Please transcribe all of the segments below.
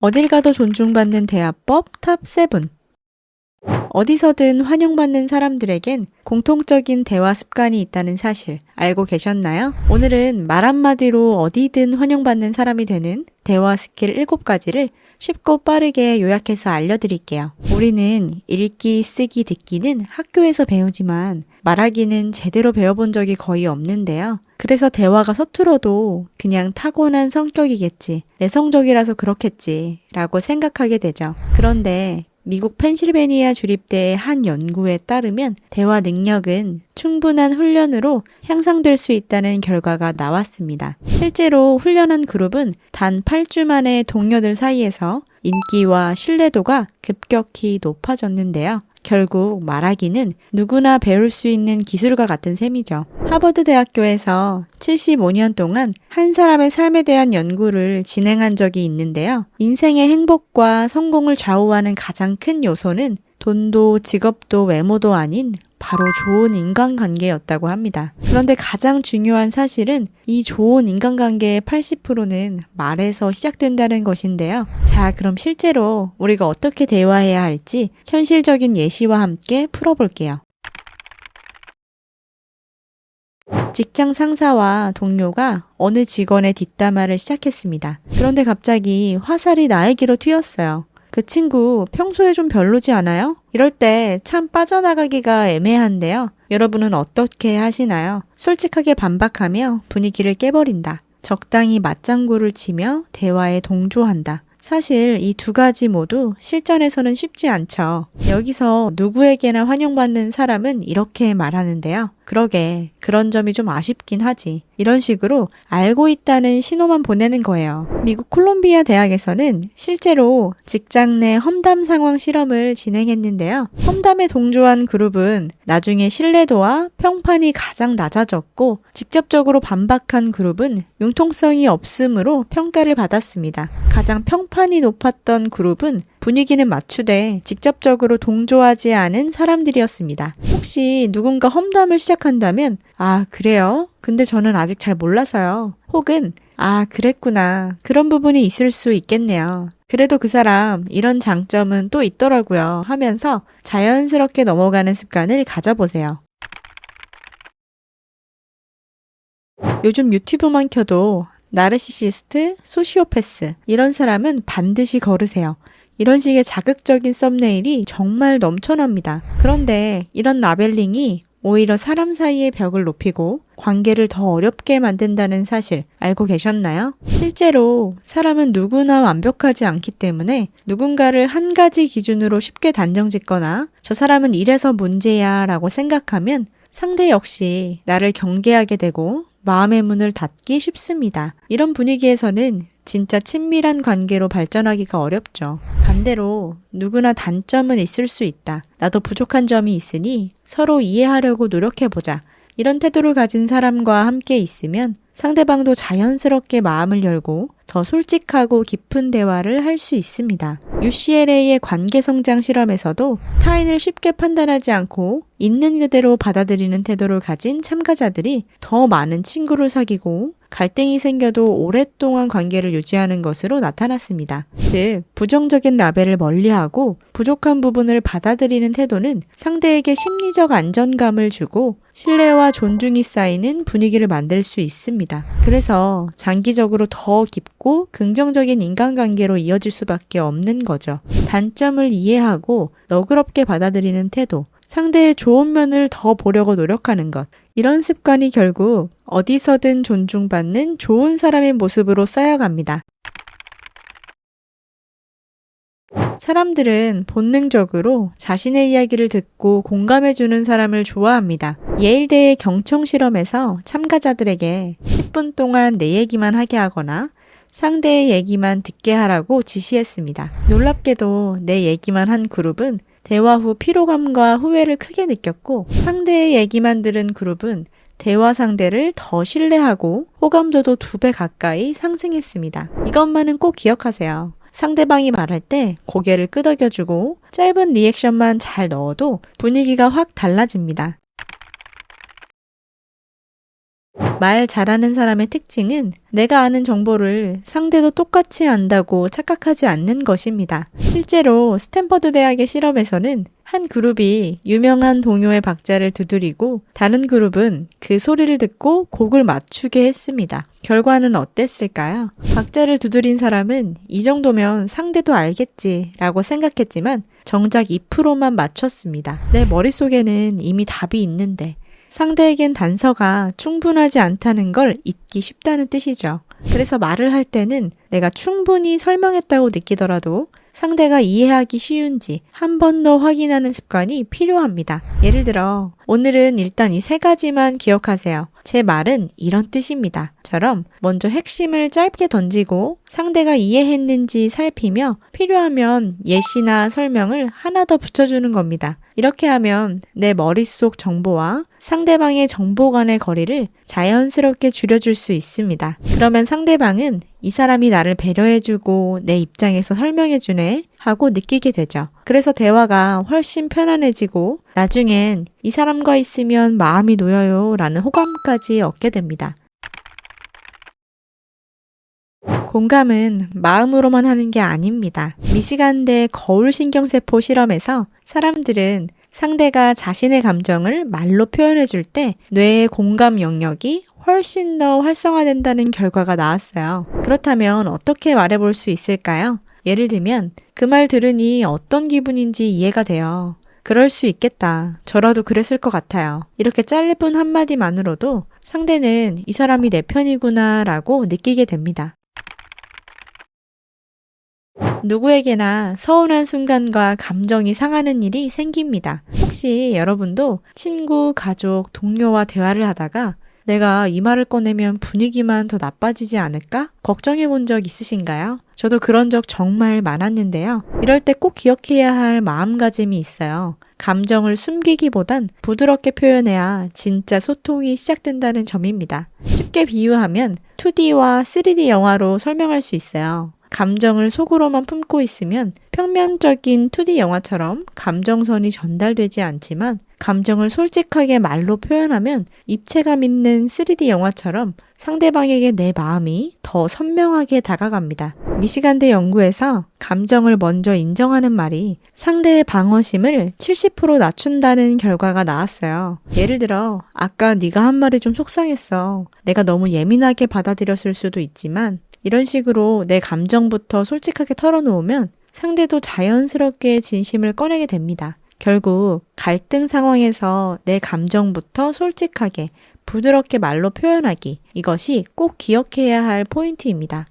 어딜 가도 존중받는 대화법 탑 7. 어디서든 환영받는 사람들에겐 공통적인 대화 습관이 있다는 사실 알고 계셨나요? 오늘은 말 한마디로 어디든 환영받는 사람이 되는 대화 스킬 7가지를 쉽고 빠르게 요약해서 알려드릴게요. 우리는 읽기, 쓰기, 듣기는 학교에서 배우지만 말하기는 제대로 배워본 적이 거의 없는데요. 그래서 대화가 서툴어도 그냥 타고난 성격이겠지, 내성적이라서 그렇겠지 라고 생각하게 되죠. 그런데 미국 펜실베니아 주립대의 한 연구에 따르면 대화 능력은 충분한 훈련으로 향상될 수 있다는 결과가 나왔습니다. 실제로 훈련한 그룹은 단 8주 만에 동료들 사이에서 인기와 신뢰도가 급격히 높아졌는데요. 결국 말하기는 누구나 배울 수 있는 기술과 같은 셈이죠. 하버드 대학교에서 75년 동안 한 사람의 삶에 대한 연구를 진행한 적이 있는데요. 인생의 행복과 성공을 좌우하는 가장 큰 요소는 돈도 직업도 외모도 아닌 바로 좋은 인간관계였다고 합니다. 그런데 가장 중요한 사실은 이 좋은 인간관계의 80%는 말에서 시작된다는 것인데요. 자, 그럼 실제로 우리가 어떻게 대화해야 할지 현실적인 예시와 함께 풀어볼게요. 직장 상사와 동료가 어느 직원의 뒷담화를 시작했습니다. 그런데 갑자기 화살이 나에게로 튀었어요. 그 친구 평소에 좀 별로지 않아요? 이럴 때 참 빠져나가기가 애매한데요. 여러분은 어떻게 하시나요? 솔직하게 반박하며 분위기를 깨버린다. 적당히 맞장구를 치며 대화에 동조한다. 사실 이 두 가지 모두 실전에서는 쉽지 않죠. 여기서 누구에게나 환영받는 사람은 이렇게 말하는데요. 그러게, 그런 점이 좀 아쉽긴 하지. 이런 식으로 알고 있다는 신호만 보내는 거예요. 미국 콜롬비아 대학에서는 실제로 직장 내 험담 상황 실험을 진행했는데요. 험담에 동조한 그룹은 나중에 신뢰도와 평판이 가장 낮아졌고, 직접적으로 반박한 그룹은 융통성이 없음으로 평가를 받았습니다. 가장 평판이 높았던 그룹은 분위기는 맞추되 직접적으로 동조하지 않은 사람들이었습니다. 혹시 누군가 험담을 시작한다면 "아, 그래요? 근데 저는 아직 잘 몰라서요." 혹은 "아, 그랬구나. 그런 부분이 있을 수 있겠네요. 그래도 그 사람 이런 장점은 또 있더라고요." 하면서 자연스럽게 넘어가는 습관을 가져보세요. 요즘 유튜브만 켜도 나르시시스트, 소시오패스 이런 사람은 반드시 걸으세요. 이런 식의 자극적인 썸네일이 정말 넘쳐납니다. 그런데 이런 라벨링이 오히려 사람 사이의 벽을 높이고 관계를 더 어렵게 만든다는 사실 알고 계셨나요? 실제로 사람은 누구나 완벽하지 않기 때문에 누군가를 한 가지 기준으로 쉽게 단정짓거나 저 사람은 이래서 문제야 라고 생각하면 상대 역시 나를 경계하게 되고 마음의 문을 닫기 쉽습니다. 이런 분위기에서는 진짜 친밀한 관계로 발전하기가 어렵죠. 반대로 누구나 단점은 있을 수 있다. 나도 부족한 점이 있으니 서로 이해하려고 노력해보자. 이런 태도를 가진 사람과 함께 있으면 상대방도 자연스럽게 마음을 열고 더 솔직하고 깊은 대화를 할 수 있습니다. UCLA의 관계성장 실험에서도 타인을 쉽게 판단하지 않고 있는 그대로 받아들이는 태도를 가진 참가자들이 더 많은 친구를 사귀고 갈등이 생겨도 오랫동안 관계를 유지하는 것으로 나타났습니다. 즉, 부정적인 라벨을 멀리하고 부족한 부분을 받아들이는 태도는 상대에게 심리적 안정감을 주고 신뢰와 존중이 쌓이는 분위기를 만들 수 있습니다. 그래서 장기적으로 더 깊고 긍정적인 인간관계로 이어질 수밖에 없는 거죠. 단점을 이해하고 너그럽게 받아들이는 태도, 상대의 좋은 면을 더 보려고 노력하는 것. 이런 습관이 결국 어디서든 존중받는 좋은 사람의 모습으로 쌓여갑니다. 사람들은 본능적으로 자신의 이야기를 듣고 공감해주는 사람을 좋아합니다. 예일대의 경청 실험에서 참가자들에게 10분 동안 내 얘기만 하게 하거나 상대의 얘기만 듣게 하라고 지시했습니다. 놀랍게도 내 얘기만 한 그룹은 대화 후 피로감과 후회를 크게 느꼈고, 상대의 얘기만 들은 그룹은 대화 상대를 더 신뢰하고 호감도도 2배 가까이 상승했습니다. 이것만은 꼭 기억하세요. 상대방이 말할 때 고개를 끄덕여주고 짧은 리액션만 잘 넣어도 분위기가 확 달라집니다. 말 잘하는 사람의 특징은 내가 아는 정보를 상대도 똑같이 안다고 착각하지 않는 것입니다. 실제로 스탠퍼드 대학의 실험에서는 한 그룹이 유명한 동요의 박자를 두드리고 다른 그룹은 그 소리를 듣고 곡을 맞추게 했습니다. 결과는 어땠을까요? 박자를 두드린 사람은 이 정도면 상대도 알겠지 라고 생각했지만 정작 2%만 맞췄습니다. 내 머릿속에는 이미 답이 있는데 상대에겐 단서가 충분하지 않다는 걸 잊기 쉽다는 뜻이죠. 그래서 말을 할 때는 내가 충분히 설명했다고 느끼더라도 상대가 이해하기 쉬운지 한 번 더 확인하는 습관이 필요합니다. 예를 들어 오늘은 일단 이 3가지만 기억하세요. 제 말은 이런 뜻입니다. 처럼 먼저 핵심을 짧게 던지고 상대가 이해했는지 살피며 필요하면 예시나 설명을 하나 더 붙여주는 겁니다. 이렇게 하면 내 머릿속 정보와 상대방의 정보 간의 거리를 자연스럽게 줄여줄 수 있습니다. 그러면 상대방은 이 사람이 나를 배려해주고 내 입장에서 설명해주네 하고 느끼게 되죠. 그래서 대화가 훨씬 편안해지고 나중엔 이 사람과 있으면 마음이 놓여요 라는 호감까지 얻게 됩니다. 공감은 마음으로만 하는 게 아닙니다. 미시간대 거울신경세포 실험에서 사람들은 상대가 자신의 감정을 말로 표현해 줄 때 뇌의 공감 영역이 훨씬 더 활성화된다는 결과가 나왔어요. 그렇다면 어떻게 말해볼 수 있을까요? 예를 들면 그 말 들으니 어떤 기분인지 이해가 돼요. 그럴 수 있겠다. 저라도 그랬을 것 같아요. 이렇게 짧은 한마디만으로도 상대는 이 사람이 내 편이구나 라고 느끼게 됩니다. 누구에게나 서운한 순간과 감정이 상하는 일이 생깁니다. 혹시 여러분도 친구, 가족, 동료와 대화를 하다가 내가 이 말을 꺼내면 분위기만 더 나빠지지 않을까? 걱정해 본 적 있으신가요? 저도 그런 적 정말 많았는데요. 이럴 때 꼭 기억해야 할 마음가짐이 있어요. 감정을 숨기기보단 부드럽게 표현해야 진짜 소통이 시작된다는 점입니다. 쉽게 비유하면 2D와 3D 영화로 설명할 수 있어요. 감정을 속으로만 품고 있으면 평면적인 2D 영화처럼 감정선이 전달되지 않지만 감정을 솔직하게 말로 표현하면 입체감 있는 3D 영화처럼 상대방에게 내 마음이 더 선명하게 다가갑니다. 미시간대 연구에서 감정을 먼저 인정하는 말이 상대의 방어심을 70% 낮춘다는 결과가 나왔어요. 예를 들어 아까 네가 한 말이 좀 속상했어. 내가 너무 예민하게 받아들였을 수도 있지만 이런 식으로 내 감정부터 솔직하게 털어놓으면 상대도 자연스럽게 진심을 꺼내게 됩니다. 결국 갈등 상황에서 내 감정부터 솔직하게 부드럽게 말로 표현하기, 이것이 꼭 기억해야 할 포인트입니다.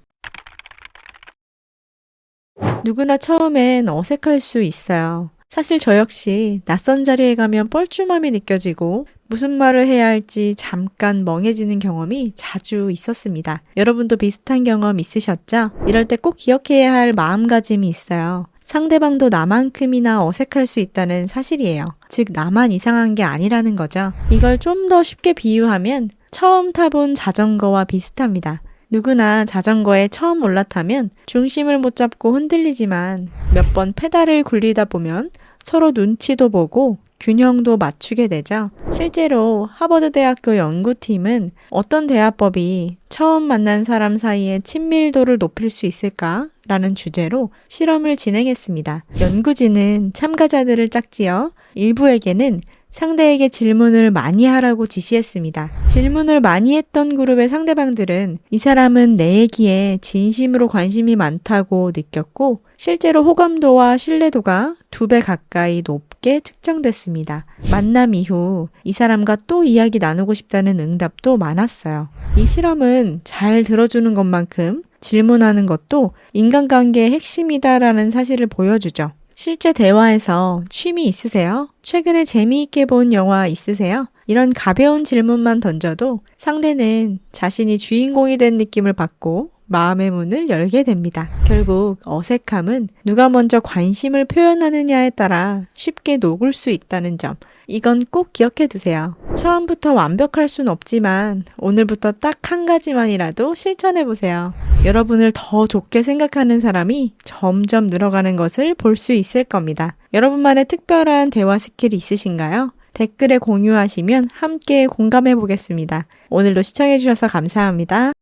누구나 처음엔 어색할 수 있어요. 사실 저 역시 낯선 자리에 가면 뻘쭘함이 느껴지고 무슨 말을 해야 할지 잠깐 멍해지는 경험이 자주 있었습니다. 여러분도 비슷한 경험 있으셨죠? 이럴 때 꼭 기억해야 할 마음가짐이 있어요. 상대방도 나만큼이나 어색할 수 있다는 사실이에요. 즉 나만 이상한 게 아니라는 거죠. 이걸 좀 더 쉽게 비유하면 처음 타본 자전거와 비슷합니다. 누구나 자전거에 처음 올라타면 중심을 못 잡고 흔들리지만 몇 번 페달을 굴리다 보면 서로 눈치도 보고 균형도 맞추게 되죠. 실제로 하버드 대학교 연구팀은 어떤 대화법이 처음 만난 사람 사이의 친밀도를 높일 수 있을까? 라는 주제로 실험을 진행했습니다. 연구진은 참가자들을 짝지어 일부에게는 상대에게 질문을 많이 하라고 지시했습니다. 질문을 많이 했던 그룹의 상대방들은 이 사람은 내 얘기에 진심으로 관심이 많다고 느꼈고 실제로 호감도와 신뢰도가 2배 가까이 높게 측정됐습니다. 만남 이후 이 사람과 또 이야기 나누고 싶다는 응답도 많았어요. 이 실험은 잘 들어주는 것만큼 질문하는 것도 인간관계의 핵심이다라는 사실을 보여주죠. 실제 대화에서 취미 있으세요? 최근에 재미있게 본 영화 있으세요? 이런 가벼운 질문만 던져도 상대는 자신이 주인공이 된 느낌을 받고 마음의 문을 열게 됩니다. 결국 어색함은 누가 먼저 관심을 표현하느냐에 따라 쉽게 녹을 수 있다는 점, 이건 꼭 기억해 두세요. 처음부터 완벽할 순 없지만 오늘부터 딱 한 가지만이라도 실천해 보세요. 여러분을 더 좋게 생각하는 사람이 점점 늘어가는 것을 볼 수 있을 겁니다. 여러분만의 특별한 대화 스킬이 있으신가요? 댓글에 공유하시면 함께 공감해 보겠습니다. 오늘도 시청해 주셔서 감사합니다.